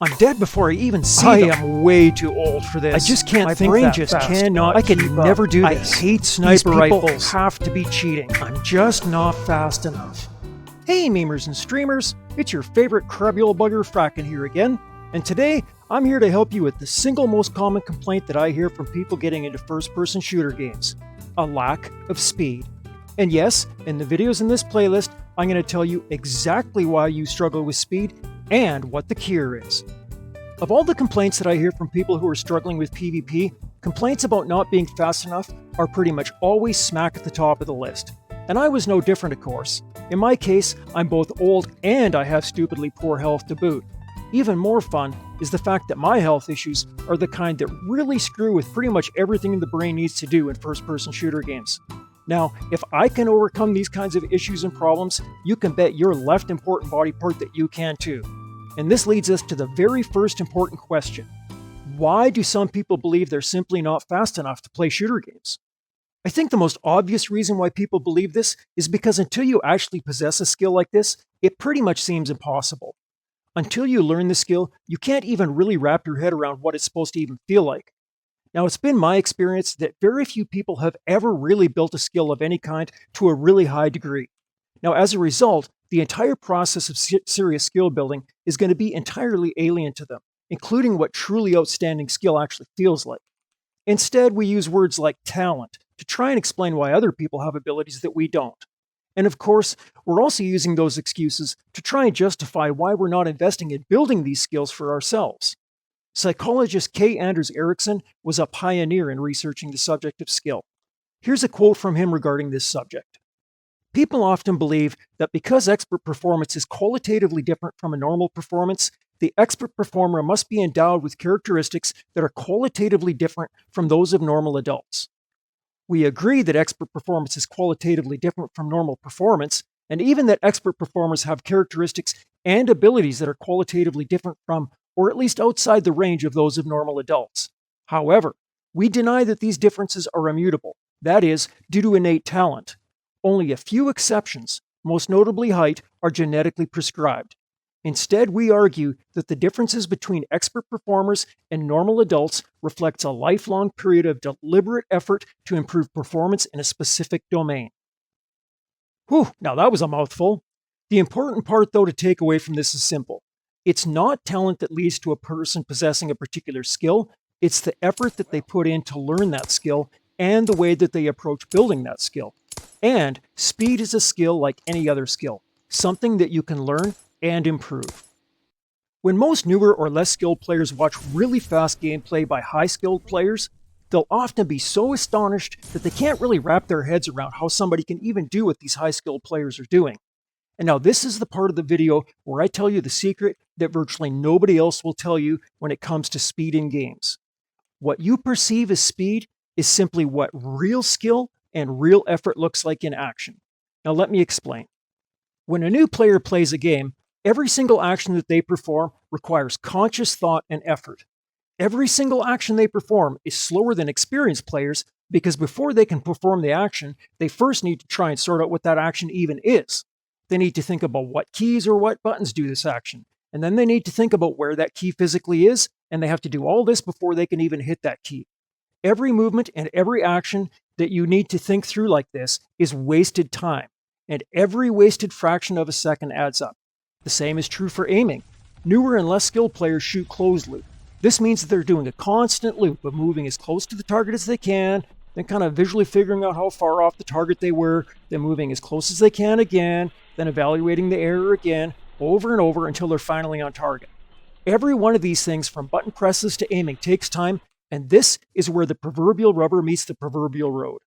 I'm dead before I even see them. I am way too old for this. I just can't My think brain that just fast. cannot I can keep never up. do I this. hate These sniper people rifles. have to be cheating. I'm just not fast enough. Hey memers and streamers, it's your favorite crabule bugger Fracken here again, and today I'm here to help you with the single most common complaint that I hear from people getting into first-person shooter games: a lack of speed. And yes, in the videos in this playlist, I'm going to tell you exactly why you struggle with speed and what the cure is. Of all the complaints that I hear from people who are struggling with PvP, complaints about not being fast enough are pretty much always smack at the top of the list. And I was no different, of course. In my case, I'm both old and I have stupidly poor health to boot. Even more fun is the fact that my health issues are the kind that really screw with pretty much everything the brain needs to do in first-person shooter games. Now, if I can overcome these kinds of issues and problems, you can bet your left important body part that you can too. And this leads us to the very first important question. Why do some people believe they're simply not fast enough to play shooter games? I think the most obvious reason why people believe this is because until you actually possess a skill like this, it pretty much seems impossible. Until you learn the skill, you can't even really wrap your head around what it's supposed to even feel like. Now, it's been my experience that very few people have ever really built a skill of any kind to a really high degree. Now, as a result, the entire process of serious skill building is going to be entirely alien to them, including what truly outstanding skill actually feels like. Instead, we use words like talent to try and explain why other people have abilities that we don't. And of course, we're also using those excuses to try and justify why we're not investing in building these skills for ourselves. Psychologist K. Anders Ericsson was a pioneer in researching the subject of skill. Here's a quote from him regarding this subject. People often believe that because expert performance is qualitatively different from a normal performance, the expert performer must be endowed with characteristics that are qualitatively different from those of normal adults. We agree that expert performance is qualitatively different from normal performance, and even that expert performers have characteristics and abilities that are qualitatively different from, or at least outside the range of those of normal adults. However, we deny that these differences are immutable, that is, due to innate talent. Only a few exceptions, most notably height, are genetically prescribed. Instead, we argue that the differences between expert performers and normal adults reflects a lifelong period of deliberate effort to improve performance in a specific domain. Whew, now that was a mouthful. The important part, though, to take away from this is simple. It's not talent that leads to a person possessing a particular skill, it's the effort that they put in to learn that skill and the way that they approach building that skill. And speed is a skill like any other skill, something that you can learn and improve. When most newer or less skilled players watch really fast gameplay by high-skilled players, they'll often be so astonished that they can't really wrap their heads around how somebody can even do what these high-skilled players are doing. And now this is the part of the video where I tell you the secret that virtually nobody else will tell you when it comes to speed in games. What you perceive as speed is simply what real skill and real effort looks like in action. Now let me explain. When a new player plays a game, every single action that they perform requires conscious thought and effort. Every single action they perform is slower than experienced players because before they can perform the action, they first need to try and sort out what that action even is. They need to think about what keys or what buttons do this action, and then they need to think about where that key physically is, and they have to do all this before they can even hit that key. Every movement and every action that you need to think through like this is wasted time, and every wasted fraction of a second adds up. The same is true for aiming. Newer and less skilled players shoot closed loop. This means that they're doing a constant loop of moving as close to the target as they can, then kind of visually figuring out how far off the target they were, then moving as close as they can again, then evaluating the error again, over and over until they're finally on target. Every one of these things, from button presses to aiming, takes time, and this is where the proverbial rubber meets the proverbial road.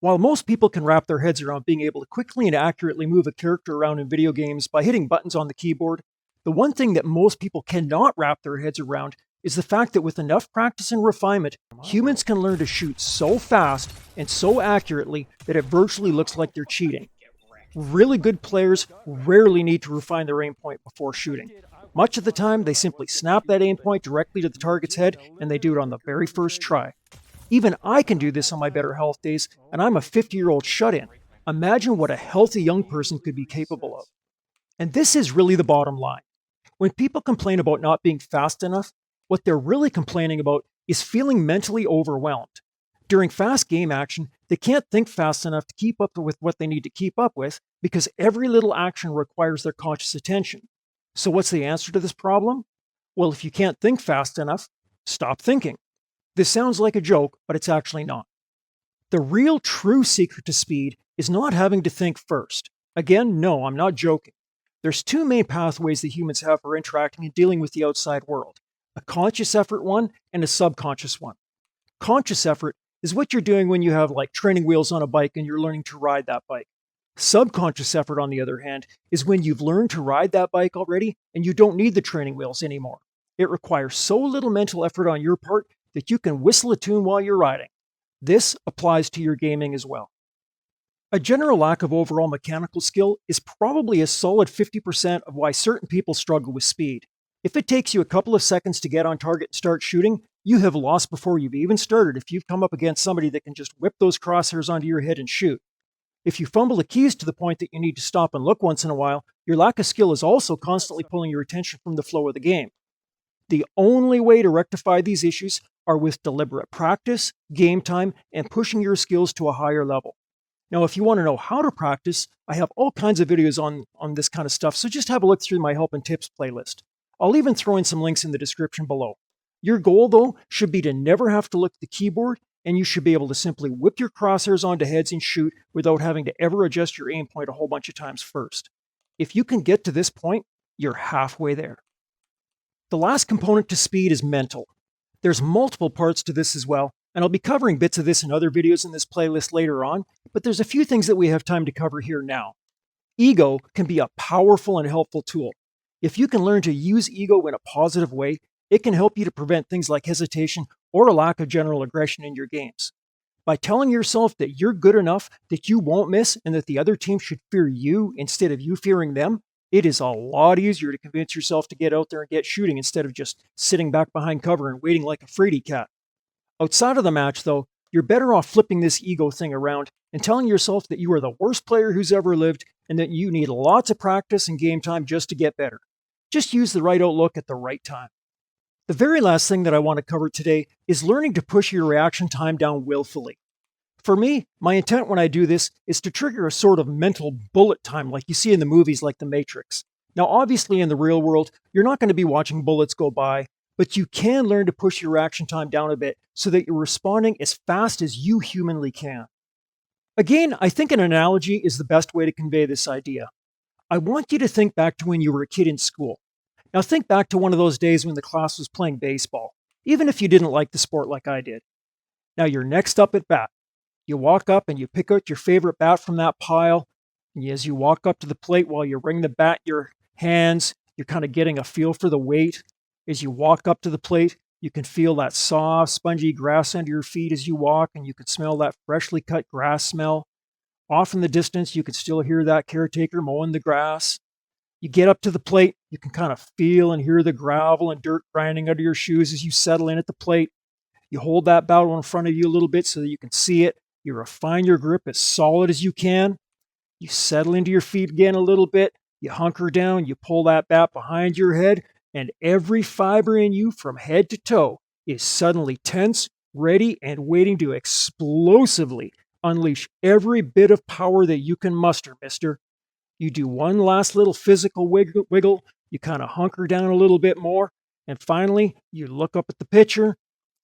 While most people can wrap their heads around being able to quickly and accurately move a character around in video games by hitting buttons on the keyboard, the one thing that most people cannot wrap their heads around is the fact that with enough practice and refinement, humans can learn to shoot so fast and so accurately that it virtually looks like they're cheating. Really good players rarely need to refine their aim point before shooting. Much of the time, they simply snap that aim point directly to the target's head, and they do it on the very first try. Even I can do this on my better health days, and I'm a 50-year-old shut-in. Imagine what a healthy young person could be capable of. And this is really the bottom line. When people complain about not being fast enough, what they're really complaining about is feeling mentally overwhelmed. During fast game action, they can't think fast enough to keep up with what they need to keep up with because every little action requires their conscious attention. So, what's the answer to this problem? Well, if you can't think fast enough, stop thinking. This sounds like a joke, but it's actually not. The real true secret to speed is not having to think first. Again, no, I'm not joking. There's two main pathways that humans have for interacting and dealing with the outside world: a conscious effort one and a subconscious one. Conscious effort is what you're doing when you have like training wheels on a bike and you're learning to ride that bike. Subconscious effort, on the other hand, is when you've learned to ride that bike already and you don't need the training wheels anymore. It requires so little mental effort on your part that you can whistle a tune while you're riding. This applies to your gaming as well. A general lack of overall mechanical skill is probably a solid 50% of why certain people struggle with speed. If it takes you a couple of seconds to get on target and start shooting, you have lost before you've even started if you've come up against somebody that can just whip those crosshairs onto your head and shoot. If you fumble the keys to the point that you need to stop and look once in a while, your lack of skill is also constantly pulling your attention from the flow of the game. The only way to rectify these issues are with deliberate practice, game time, and pushing your skills to a higher level. Now, if you want to know how to practice, I have all kinds of videos on this kind of stuff, so just have a look through my help and tips playlist. I'll even throw in some links in the description below. Your goal, though, should be to never have to look at the keyboard, and you should be able to simply whip your crosshairs onto heads and shoot without having to ever adjust your aim point a whole bunch of times first. If you can get to this point, you're halfway there. The last component to speed is mental. There's multiple parts to this as well, and I'll be covering bits of this in other videos in this playlist later on, but there's a few things that we have time to cover here now. Ego can be a powerful and helpful tool. If you can learn to use ego in a positive way, it can help you to prevent things like hesitation or a lack of general aggression in your games. By telling yourself that you're good enough, that you won't miss, and that the other team should fear you instead of you fearing them, it is a lot easier to convince yourself to get out there and get shooting instead of just sitting back behind cover and waiting like a fraidy cat. Outside of the match, though, you're better off flipping this ego thing around and telling yourself that you are the worst player who's ever lived and that you need lots of practice and game time just to get better. Just use the right outlook at the right time. The very last thing that I want to cover today is learning to push your reaction time down willfully. For me, my intent when I do this is to trigger a sort of mental bullet time like you see in the movies like The Matrix. Now, obviously in the real world, you're not going to be watching bullets go by, but you can learn to push your reaction time down a bit so that you're responding as fast as you humanly can. Again, I think an analogy is the best way to convey this idea. I want you to think back to when you were a kid in school. Now think back to one of those days when the class was playing baseball, even if you didn't like the sport like I did. Now you're next up at bat. You walk up and you pick out your favorite bat from that pile. And as you walk up to the plate while you ring the bat in your hands, you're kind of getting a feel for the weight. As you walk up to the plate, you can feel that soft, spongy grass under your feet as you walk, and you can smell that freshly cut grass smell. Off in the distance, you can still hear that caretaker mowing the grass. You get up to the plate, you can kind of feel and hear the gravel and dirt grinding under your shoes as you settle in at the plate. You hold that barrel in front of you a little bit so that you can see it. You refine your grip as solid as you can. You settle into your feet again a little bit. You hunker down, you pull that bat behind your head, and every fiber in you from head to toe is suddenly tense, ready, and waiting to explosively unleash every bit of power that you can muster, mister. You do one last little physical wiggle, you kind of hunker down a little bit more, and finally, you look up at the pitcher.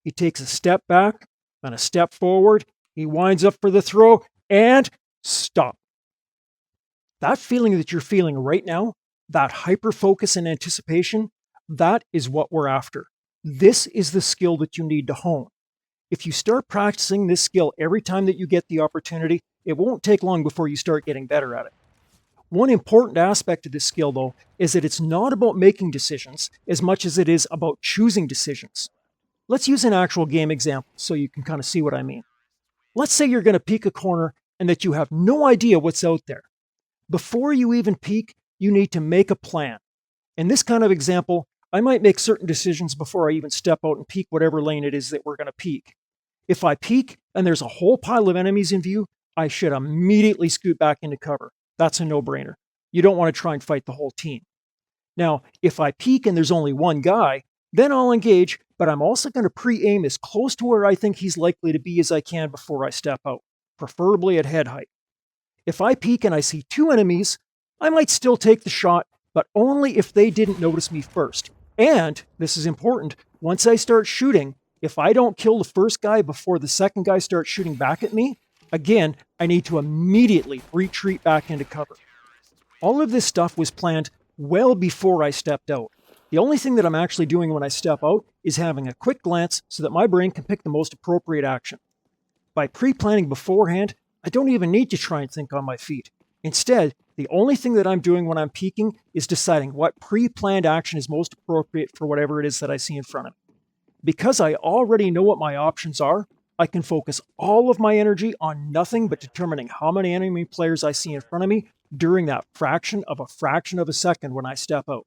He takes a step back and a step forward. He winds up for the throw, and stop. That feeling that you're feeling right now, that hyper-focus and anticipation, that is what we're after. This is the skill that you need to hone. If you start practicing this skill every time that you get the opportunity, it won't take long before you start getting better at it. One important aspect of this skill, though, is that it's not about making decisions as much as it is about choosing decisions. Let's use an actual game example so you can kind of see what I mean. Let's say you're going to peek a corner and that you have no idea what's out there. Before you even peek, you need to make a plan. In this kind of example, I might make certain decisions before I even step out and peek whatever lane it is that we're going to peek. If I peek and there's a whole pile of enemies in view, I should immediately scoot back into cover. That's a no-brainer. You don't want to try and fight the whole team. Now, if I peek and there's only one guy, then I'll engage, but I'm also going to pre-aim as close to where I think he's likely to be as I can before I step out, preferably at head height. If I peek and I see two enemies, I might still take the shot, but only if they didn't notice me first. And, this is important, once I start shooting, if I don't kill the first guy before the second guy starts shooting back at me, again, I need to immediately retreat back into cover. All of this stuff was planned well before I stepped out. The only thing that I'm actually doing when I step out is having a quick glance so that my brain can pick the most appropriate action. By pre-planning beforehand, I don't even need to try and think on my feet. Instead, the only thing that I'm doing when I'm peeking is deciding what pre-planned action is most appropriate for whatever it is that I see in front of me. Because I already know what my options are, I can focus all of my energy on nothing but determining how many enemy players I see in front of me during that fraction of a second when I step out.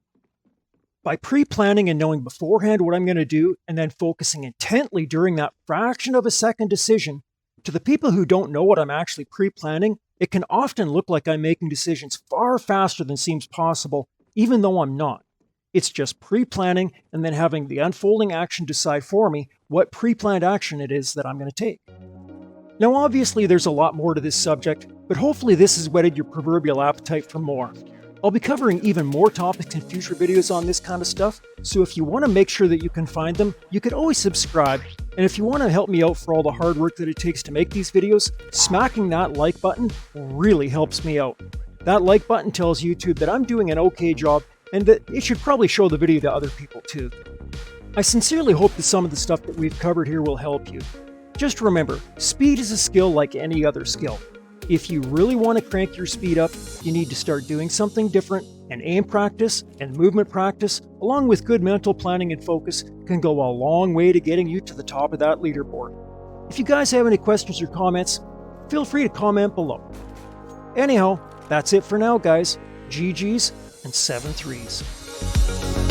By pre-planning and knowing beforehand what I'm going to do and then focusing intently during that fraction of a second decision, to the people who don't know what I'm actually pre-planning, it can often look like I'm making decisions far faster than seems possible, even though I'm not. It's just pre-planning and then having the unfolding action decide for me what pre-planned action it is that I'm going to take. Now obviously there's a lot more to this subject, but hopefully this has whetted your proverbial appetite for more. I'll be covering even more topics in future videos on this kind of stuff, so if you want to make sure that you can find them, you can always subscribe, and if you want to help me out for all the hard work that it takes to make these videos, smacking that like button really helps me out. That like button tells YouTube that I'm doing an okay job, and that it should probably show the video to other people too. I sincerely hope that some of the stuff that we've covered here will help you. Just remember, speed is a skill like any other skill. If you really want to crank your speed up, you need to start doing something different, and aim practice and movement practice, along with good mental planning and focus, can go a long way to getting you to the top of that leaderboard. If you guys have any questions or comments, feel free to comment below. Anyhow, that's it for now, guys. GG's and 7 threes.